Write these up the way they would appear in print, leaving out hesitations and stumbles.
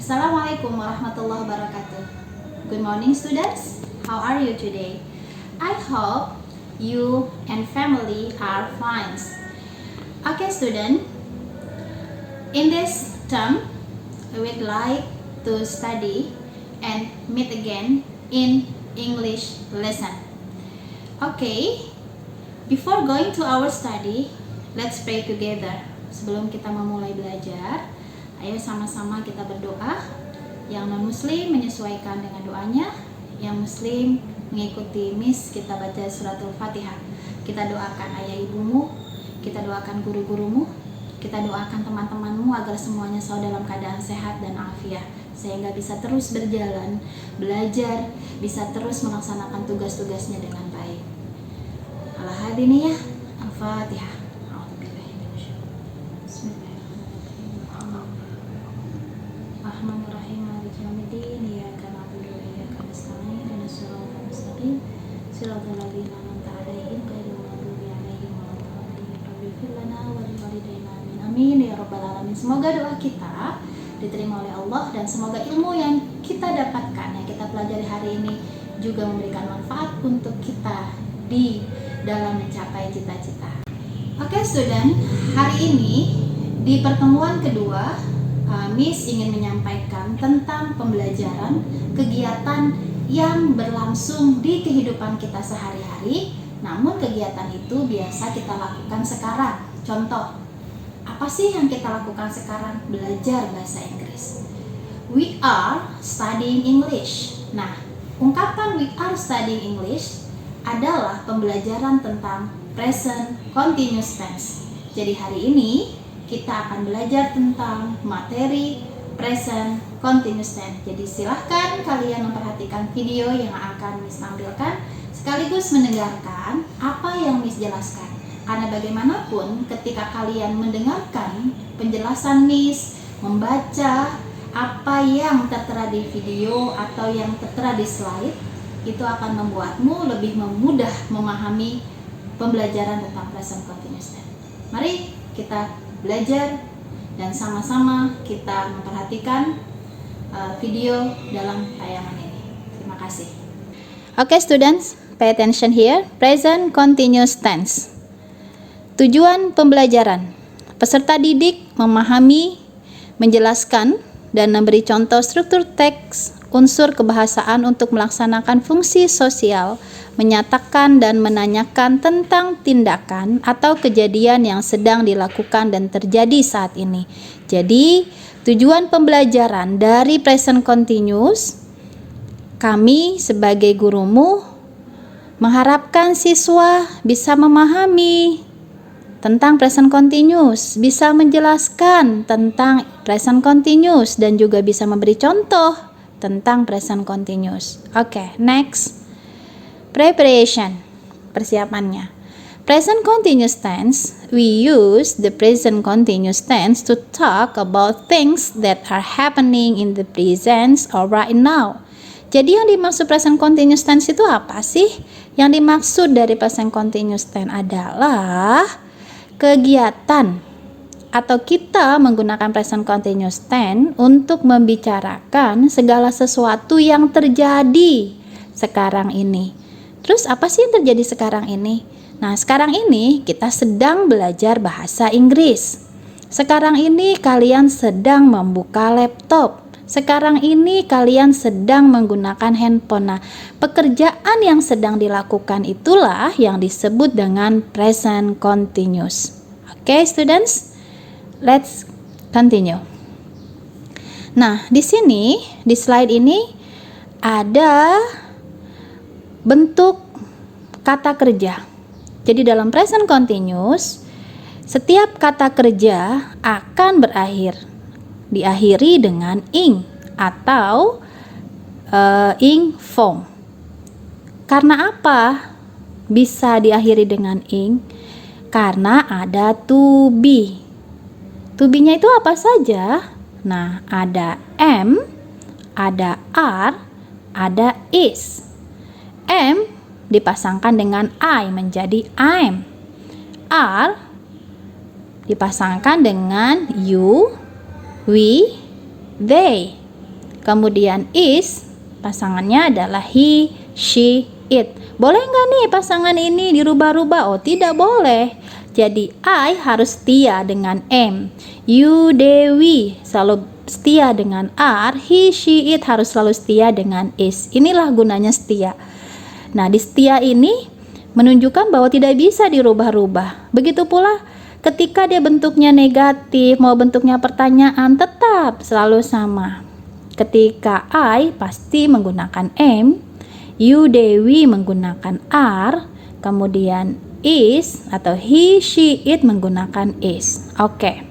Assalamualaikum warahmatullahi wabarakatuh. Good morning students. How are you today? I hope you and family are fine. Okay student, in this term we would like to study and meet again in English lesson. Okay, before going to our study, let's pray together. Sebelum kita memulai belajar, ayo sama-sama kita berdoa. Yang non-muslim menyesuaikan dengan doanya, yang muslim mengikuti Miss, kita baca suratul Fatihah. Kita doakan ayah ibumu, kita doakan guru-gurumu, kita doakan teman-temanmu agar semuanya selalu dalam keadaan sehat dan afiat, sehingga bisa terus berjalan, belajar, bisa terus melaksanakan tugas-tugasnya dengan baik. Al-Hadiniyah, Al-Fatihah. Bismillahirrahmanirrahim. Maliki yaumiddin. Iyyaka na'budu wa iyyaka nasta'in. Ihdinas siratal mustaqim. Siratal ladzina an'amta 'alaihim ghairil maghdubi 'alaihim waladdallin. Rabbi ighfir lana wa liwalidayna amin. Amin ya rabbal alamin. Semoga doa kita diterima oleh Allah dan semoga ilmu yang kita dapatkan, yang kita pelajari hari ini juga memberikan manfaat untuk kita di dalam mencapai cita-cita. Oke student, hari ini di pertemuan kedua Miss ingin menyampaikan tentang pembelajaran kegiatan yang berlangsung di kehidupan kita sehari-hari, namun kegiatan itu biasa kita lakukan sekarang. Contoh, apa sih yang kita lakukan sekarang? Belajar bahasa Inggris. We are studying English. Nah, ungkapan we are studying English adalah pembelajaran tentang present continuous tense. Jadi hari ini kita akan belajar tentang materi present continuous tense. Jadi silahkan kalian memperhatikan video yang akan Miss tampilkan sekaligus mendengarkan apa yang Miss jelaskan. Karena bagaimanapun ketika kalian mendengarkan penjelasan Miss, membaca apa yang tertera di video atau yang tertera di slide, itu akan membuatmu lebih mudah memahami pembelajaran tentang present continuous tense. Mari kita belajar dan sama-sama kita memperhatikan video dalam tayangan ini. Terima kasih. Okay students, pay attention here. Present continuous tense. Tujuan pembelajaran: peserta didik memahami, menjelaskan, dan memberi contoh struktur teks unsur kebahasaan untuk melaksanakan fungsi sosial, menyatakan dan menanyakan tentang tindakan atau kejadian yang sedang dilakukan dan terjadi saat ini. Jadi, tujuan pembelajaran dari present continuous, kami sebagai gurumu mengharapkan siswa bisa memahami tentang present continuous, bisa menjelaskan tentang present continuous, dan juga bisa memberi contoh tentang present continuous. Oke, next. Preparation, persiapannya. Present continuous tense, we use the present continuous tense to talk about things that are happening in the present or right now. Jadi yang dimaksud present continuous tense itu apa sih? Yang dimaksud dari present continuous tense adalah kegiatan atau kita menggunakan present continuous tense untuk membicarakan segala sesuatu yang terjadi sekarang ini. Terus apa sih yang terjadi sekarang ini? Nah, sekarang ini kita sedang belajar bahasa Inggris. Sekarang ini kalian sedang membuka laptop. Sekarang ini kalian sedang menggunakan handphone. Nah, pekerjaan yang sedang dilakukan itulah yang disebut dengan present continuous. Oke, students? Let's continue. Nah, di sini, di slide ini ada bentuk kata kerja. Jadi dalam present continuous, setiap kata kerja akan diakhiri dengan ing atau ing form. Karena apa bisa diakhiri dengan ing? Karena ada to be. To be-nya itu apa saja? Nah, ada am, ada are, ada is. Am dipasangkan dengan I menjadi I'm. Are dipasangkan dengan you, we, they kemudian is, pasangannya adalah he, she, it. Boleh nggak nih pasangan ini dirubah-rubah? Oh, tidak boleh. Jadi I harus setia dengan am. You, they, we selalu setia dengan are. He, she, it harus selalu setia dengan is. Inilah gunanya setia. Nah, di setia ini menunjukkan bahwa tidak bisa dirubah-rubah. Begitu pula ketika dia bentuknya negatif, mau bentuknya pertanyaan, tetap selalu sama. Ketika I pasti menggunakan am, you, they, we menggunakan are, kemudian is atau he, she, it menggunakan is. Oke.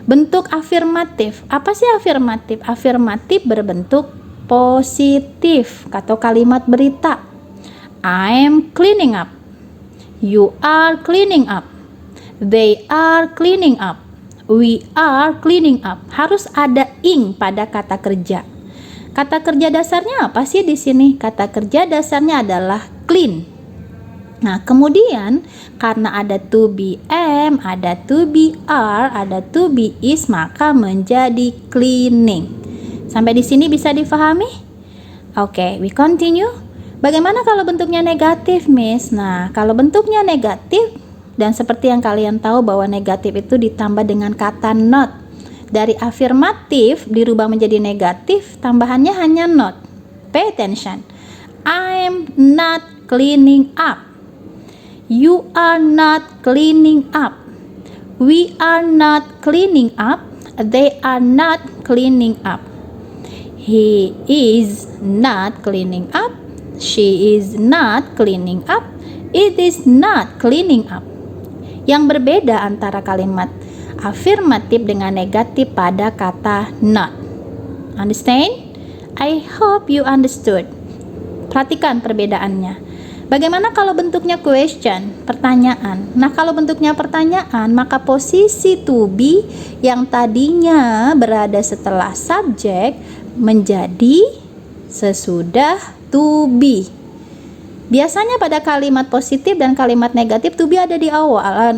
Bentuk afirmatif. Apa sih afirmatif? Afirmatif berbentuk positif atau kalimat berita. I am cleaning up. You are cleaning up. They are cleaning up. We are cleaning up. Harus ada ing pada kata kerja. Kata kerja dasarnya apa sih di sini? Kata kerja dasarnya adalah clean. Nah, kemudian karena ada to be am, ada to be are, ada to be is, maka menjadi cleaning. Sampai di sini bisa difahami? Oke, we continue. Bagaimana kalau bentuknya negatif, Miss? Nah, kalau bentuknya negatif, dan seperti yang kalian tahu bahwa negatif itu ditambah dengan kata not. Dari afirmatif dirubah menjadi negatif, tambahannya hanya not. Pay attention. I'm not cleaning up. You are not cleaning up. We are not cleaning up. They are not cleaning up. He is not cleaning up. She is not cleaning up. It is not cleaning up. Yang berbeda antara kalimat afirmatif dengan negatif pada kata not. Understand? I hope you understood. Perhatikan perbedaannya. Bagaimana kalau bentuknya question, pertanyaan? Nah, kalau bentuknya pertanyaan, maka posisi to be yang tadinya berada setelah subjek menjadi sesudah to be. Biasanya pada kalimat positif dan kalimat negatif to be ada di awal.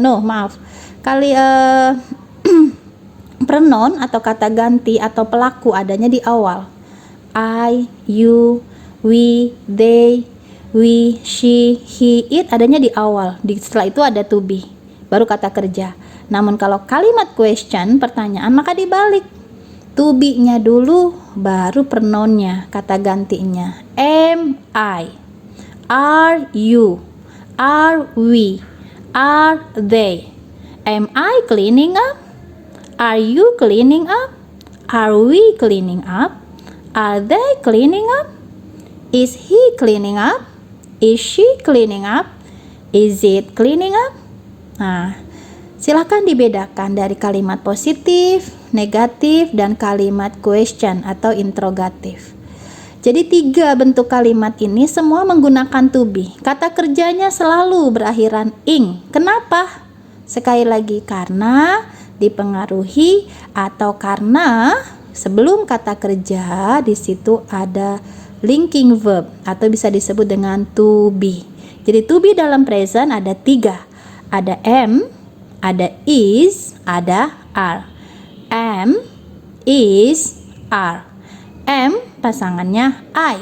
Pronoun atau kata ganti atau pelaku adanya di awal. I, you, we, they, we, she, he, it adanya di awal. Setelah itu ada to be, baru kata kerja. Namun kalau kalimat question, pertanyaan, maka dibalik. To be-nya dulu, baru pronoun-nya, kata gantinya. Am I? Are you? Are we? Are they? Am I cleaning up? Are you cleaning up? Are we cleaning up? Are they cleaning up? Is he cleaning up? Is she cleaning up? Is it cleaning up? Nah, silakan dibedakan dari kalimat positif, negatif, dan kalimat question atau interrogatif. Jadi 3 bentuk kalimat ini semua menggunakan to be. Kata kerjanya selalu berakhiran ing. Kenapa? Sekali lagi, karena dipengaruhi atau karena sebelum kata kerja di situ ada linking verb atau bisa disebut dengan to be. Jadi to be dalam present ada 3. Ada am, ada is, ada are. Am, is, are. Am pasangannya I.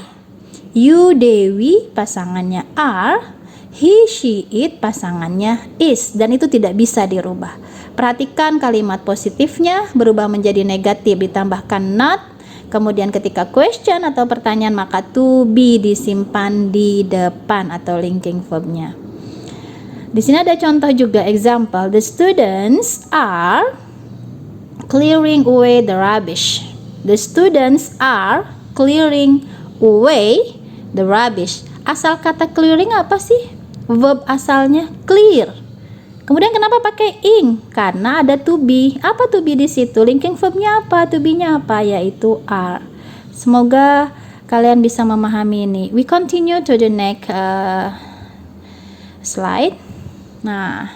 You, they, we pasangannya are. He, she, it pasangannya is. Dan itu tidak bisa dirubah. Perhatikan kalimat positifnya berubah menjadi negatif ditambahkan not. Kemudian ketika question atau pertanyaan maka to be disimpan di depan atau linking verbnya. Di sini ada contoh juga example. The students are clearing away the rubbish. The students are clearing away the rubbish. Asal kata clearing apa sih? Verb asalnya clear. Kemudian kenapa pakai ing? Karena ada to be. Apa to be di situ? Linking verbnya apa? To be-nya apa? Yaitu are. Semoga kalian bisa memahami ini. We continue to the next slide. Nah,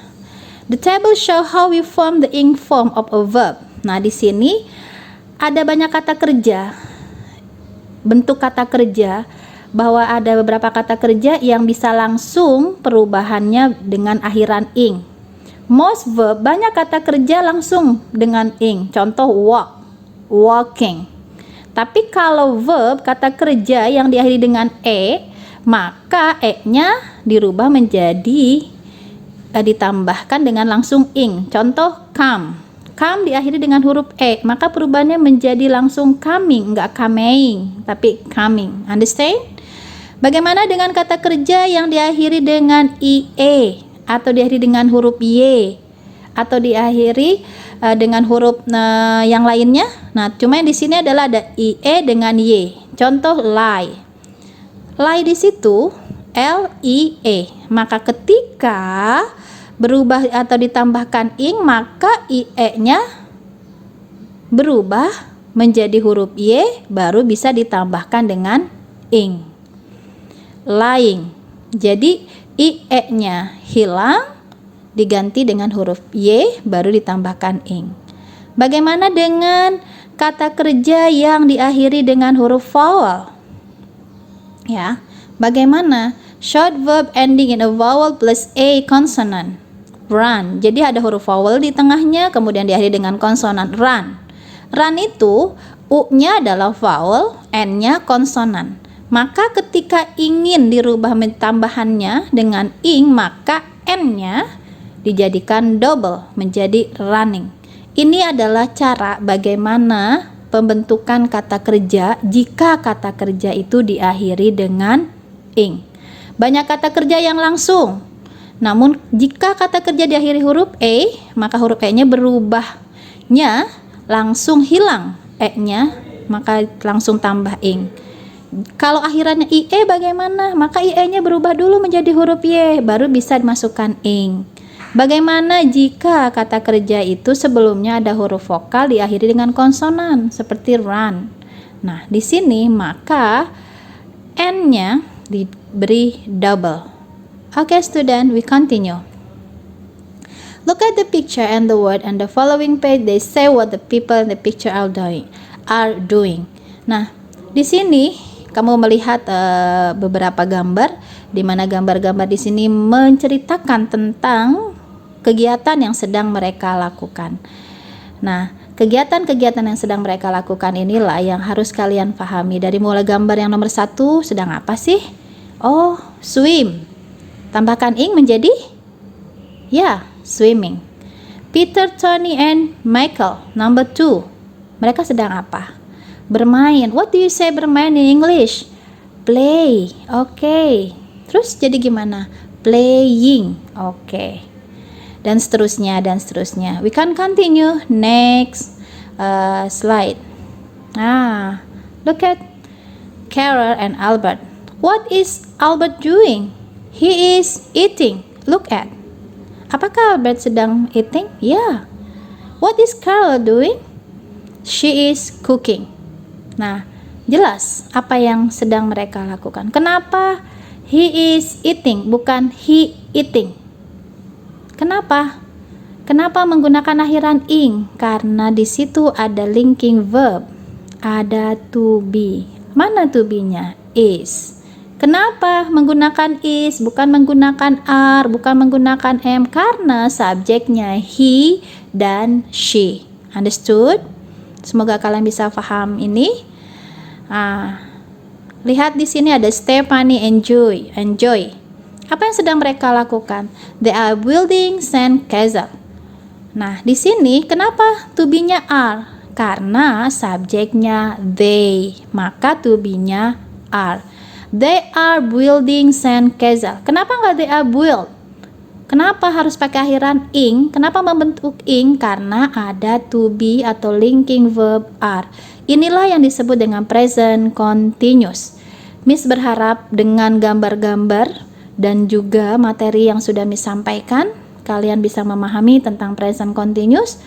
the table show how we form the ing form of a verb. Nah, di sini ada banyak kata kerja, bentuk kata kerja, bahwa ada beberapa kata kerja yang bisa langsung perubahannya dengan akhiran ing. Most verb, banyak kata kerja langsung dengan ing. Contoh walk, walking. Tapi kalau verb, kata kerja yang diakhiri dengan e, maka e-nya dirubah menjadi ditambahkan dengan langsung ing. Contoh come. Come diakhiri dengan huruf e, maka perubahannya menjadi langsung coming, enggak coming, tapi coming. Understand? Bagaimana dengan kata kerja yang diakhiri dengan ie atau diakhiri dengan huruf y atau diakhiri dengan huruf yang lainnya? Nah, cuma yang di sini adalah ada ie dengan y. Contoh lie. Lie di situ lie. Maka ketika berubah atau ditambahkan ing, maka ie-nya berubah menjadi huruf y, baru bisa ditambahkan dengan ing. Lying. Jadi ie-nya hilang, diganti dengan huruf y, baru ditambahkan ing. Bagaimana dengan kata kerja yang diakhiri dengan huruf vowel? Ya, bagaimana? Short verb ending in a vowel plus a consonant. Run. Jadi ada huruf vowel di tengahnya, kemudian diakhiri dengan konsonan. Run. Run itu u-nya adalah vowel, n-nya konsonan. Maka ketika ingin dirubah tambahannya dengan ing, maka n-nya dijadikan double menjadi running. Ini adalah cara bagaimana pembentukan kata kerja jika kata kerja itu diakhiri dengan ing. Banyak kata kerja yang langsung. Namun jika kata kerja diakhiri huruf e, maka huruf e-nya berubahnya langsung hilang e-nya, maka langsung tambah ing. Kalau akhirannya ie bagaimana? Maka ie-nya berubah dulu menjadi huruf y, baru bisa dimasukkan ing. Bagaimana jika kata kerja itu sebelumnya ada huruf vokal diakhiri dengan konsonan seperti run? Nah, di sini maka n-nya diberi double. Okay, student, we continue. Look at the picture and the word and the following page. They say what the people in the picture are doing. Nah, di sini kamu melihat beberapa gambar, di mana gambar-gambar di sini menceritakan tentang kegiatan yang sedang mereka lakukan. Nah, kegiatan-kegiatan yang sedang mereka lakukan inilah yang harus kalian pahami. Dari mulai gambar yang nomor 1, sedang apa sih? Oh, swim. Tambahkan ing menjadi swimming. Peter, Tony, and Michael, number 2. Mereka sedang apa? Bermain. What do you say bermain in English? Play. Okay. Terus jadi gimana? Playing. Okay. Dan seterusnya, dan seterusnya. We can continue. Next slide. Look at Carol and Albert. What is Albert doing? He is eating. Look at. Apakah Albert sedang eating? Yeah. What is Carol doing? She is cooking. Nah, jelas apa yang sedang mereka lakukan. Kenapa he is eating bukan he eating? Kenapa? Kenapa menggunakan akhiran ing? Karena di situ ada linking verb. Ada to be. Mana to be-nya? Is. Kenapa menggunakan is, bukan menggunakan are, bukan menggunakan am? Karena subjeknya he dan she. Understood? Semoga kalian bisa paham ini. Lihat di sini ada Stephanie and Joy. Apa yang sedang mereka lakukan? They are building sand castle. Nah, di sini kenapa to be-nya are? Karena subjeknya they, maka to be-nya are. They are building sand castle. Kenapa nggak they are build? Kenapa harus pakai akhiran ing? Kenapa membentuk ing? Karena ada to be atau linking verb are. Inilah yang disebut dengan present continuous. Miss berharap dengan gambar-gambar dan juga materi yang sudah Miss sampaikan, kalian bisa memahami tentang present continuous.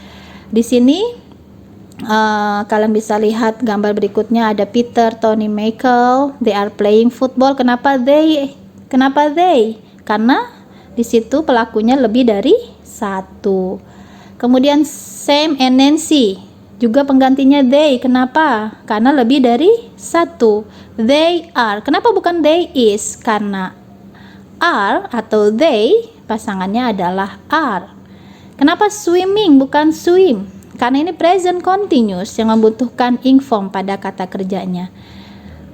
Di sini kalian bisa lihat gambar berikutnya, ada Peter, Tony, Michael. They are playing football. Kenapa they? Karena di situ pelakunya lebih dari satu. Kemudian Sam and Nancy, juga penggantinya they. Kenapa? Karena lebih dari satu. They are. Kenapa bukan they is? Karena are atau they pasangannya adalah are. Kenapa swimming bukan swim? karena ini present continuous yang membutuhkan ing form pada kata kerjanya.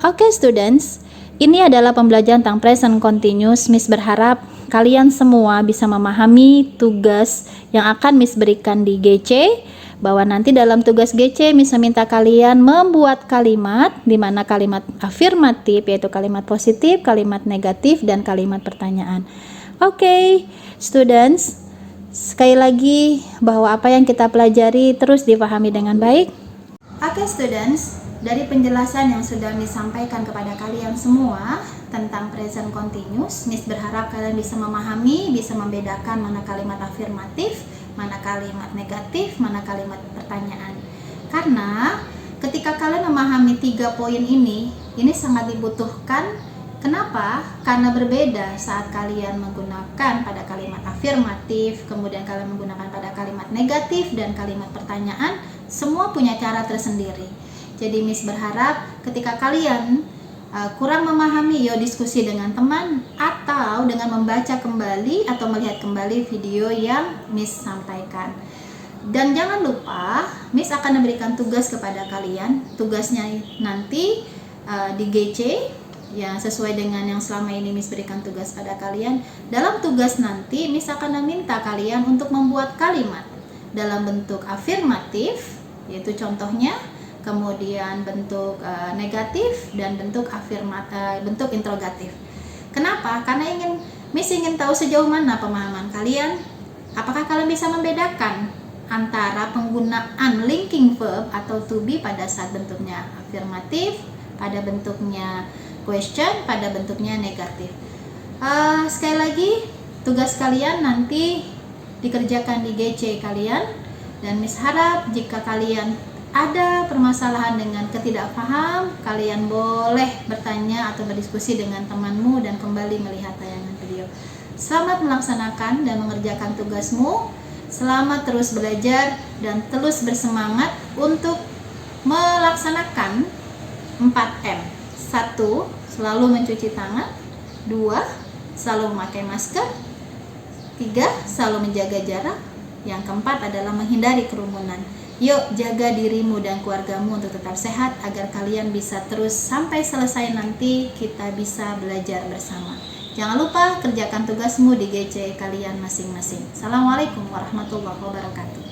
Oke, students, ini adalah pembelajaran tentang present continuous. Miss berharap kalian semua bisa memahami tugas yang akan Miss berikan di GC, bahwa nanti dalam tugas GC Miss meminta kalian membuat kalimat di mana kalimat afirmatif yaitu kalimat positif, kalimat negatif, dan kalimat pertanyaan. Oke, students, sekali lagi bahwa apa yang kita pelajari terus dipahami dengan baik. Oke, students, dari penjelasan yang sudah Miss sampaikan kepada kalian semua tentang present continuous, Miss berharap kalian bisa memahami, bisa membedakan mana kalimat afirmatif, mana kalimat negatif, mana kalimat pertanyaan. Karena ketika kalian memahami 3 poin ini sangat dibutuhkan. Kenapa? Karena berbeda saat kalian menggunakan pada kalimat afirmatif, kemudian kalian menggunakan pada kalimat negatif dan kalimat pertanyaan, semua punya cara tersendiri. Jadi Miss berharap ketika kalian kurang memahami, yuk diskusi dengan teman atau dengan membaca kembali atau melihat kembali video yang Miss sampaikan. Dan jangan lupa, Miss akan memberikan tugas kepada kalian. Tugasnya nanti di GC ya, sesuai dengan yang selama ini Miss berikan tugas pada kalian. Dalam tugas nanti Miss akan meminta kalian untuk membuat kalimat dalam bentuk afirmatif, yaitu contohnya, kemudian bentuk negatif, dan bentuk bentuk interrogatif. Kenapa? Karena Miss ingin tahu sejauh mana pemahaman kalian. Apakah kalian bisa membedakan antara penggunaan linking verb atau to be pada saat bentuknya afirmatif, pada bentuknya question, pada bentuknya negatif. Sekali lagi, tugas kalian nanti dikerjakan di GC kalian, dan Miss harap jika kalian ada permasalahan dengan ketidakpaham, kalian boleh bertanya atau berdiskusi dengan temanmu dan kembali melihat tayangan video. Selamat melaksanakan dan mengerjakan tugasmu. Selamat terus belajar dan terus bersemangat untuk melaksanakan 4M. 1. Selalu mencuci tangan. 2. Selalu memakai masker. 3. Selalu menjaga jarak. Yang keempat adalah menghindari kerumunan. Yuk, jaga dirimu dan keluargamu untuk tetap sehat agar kalian bisa terus sampai selesai nanti kita bisa belajar bersama. Jangan lupa kerjakan tugasmu di GC kalian masing-masing. Assalamualaikum warahmatullahi wabarakatuh.